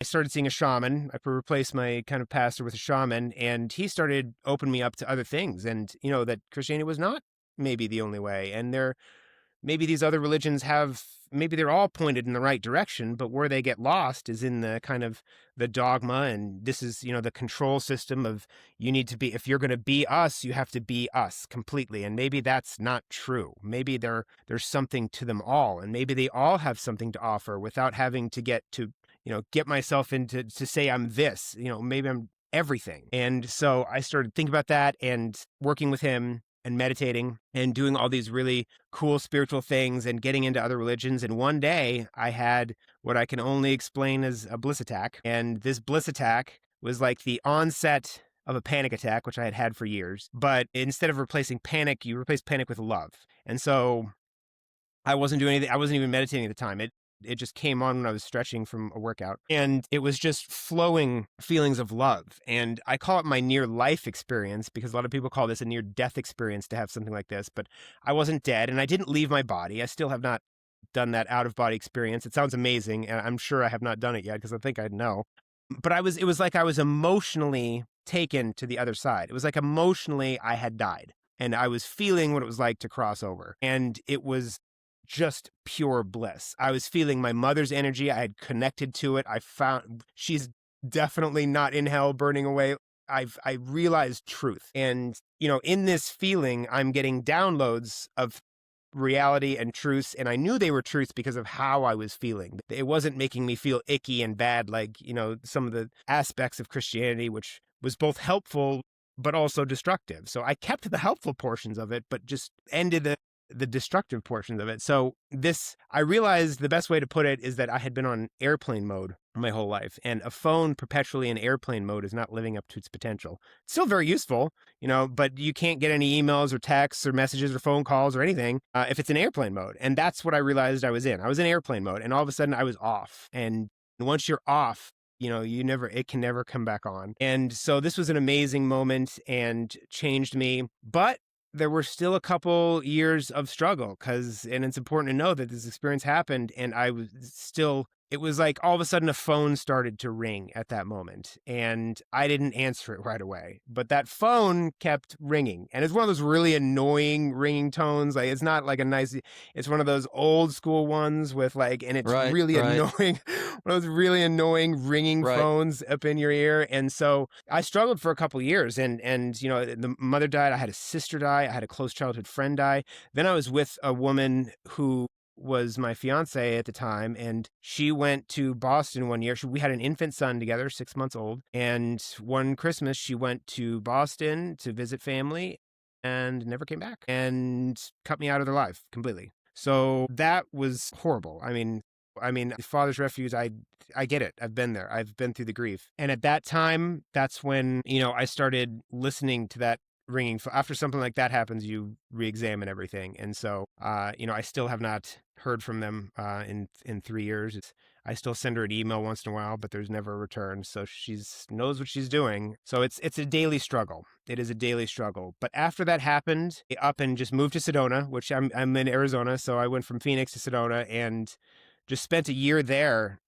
I started seeing a shaman. I replaced my kind of pastor with a shaman, and he started opening me up to other things. And, that Christianity was not maybe the only way. And maybe these other religions maybe they're all pointed in the right direction, but where they get lost is in the kind of the dogma. And this is, the control system of you need to be, if you're going to be us, you have to be us completely. And maybe that's not true. Maybe there's something to them all. And maybe they all have something to offer without having to get myself into to say I'm this, maybe I'm everything. And so I started thinking about that and working with him and meditating and doing all these really cool spiritual things and getting into other religions. And one day I had what I can only explain as a bliss attack. And this bliss attack was like the onset of a panic attack, which I had had for years. But instead of replacing panic, you replace panic with love. And so I wasn't doing anything. I wasn't even meditating at the time. It just came on when I was stretching from a workout. And it was just flowing feelings of love. And I call it my near life experience because a lot of people call this a near death experience to have something like this. But I wasn't dead and I didn't leave my body. I still have not done that out of body experience. It sounds amazing. And I'm sure I have not done it yet because I think I'd know. But it was like I was emotionally taken to the other side. It was like emotionally I had died and I was feeling what it was like to cross over. And it was just pure bliss. I was feeling my mother's energy. I had connected to it. I found she's definitely not in hell burning away. I realized truth. And, in this feeling, I'm getting downloads of reality and truths. And I knew they were truths because of how I was feeling. It wasn't making me feel icky and bad like, some of the aspects of Christianity, which was both helpful but also destructive. So I kept the helpful portions of it, but just ended the destructive portions of it. So I realized the best way to put it is that I had been on airplane mode my whole life, and a phone perpetually in airplane mode is not living up to its potential. It's still very useful, but you can't get any emails or texts or messages or phone calls or anything if it's in airplane mode. And that's what I realized I was in. I was in airplane mode, and all of a sudden I was off. And once you're off, it can never come back on. And so this was an amazing moment and changed me. But there were still a couple years of struggle and it's important to know that this experience happened and it was like all of a sudden a phone started to ring at that moment and I didn't answer it right away, but that phone kept ringing and it's one of those really annoying ringing tones. Like it's not like it's one of those old school ones with and it's Right, really right. annoying, one of those really annoying ringing Right. phones up in your ear. And so I struggled for a couple of years and the mother died. I had a sister die. I had a close childhood friend die. Then I was with a woman who was my fiance at the time, and she went to Boston one year. We had an infant son together, 6 months old, and one Christmas she went to Boston to visit family and never came back and cut me out of their life completely. So that was horrible. I mean, father's refuge, I get it. I've been there. I've been through the grief. And at that time, that's when, I started listening to that ringing. After something like that happens, you re-examine everything. And so, I still have not heard from them in 3 years. I still send her an email once in a while, but there's never a return. So she knows what she's doing. So it's a daily struggle. It is a daily struggle. But after that happened, I up and just moved to Sedona, which I'm in Arizona. So I went from Phoenix to Sedona and just spent a year there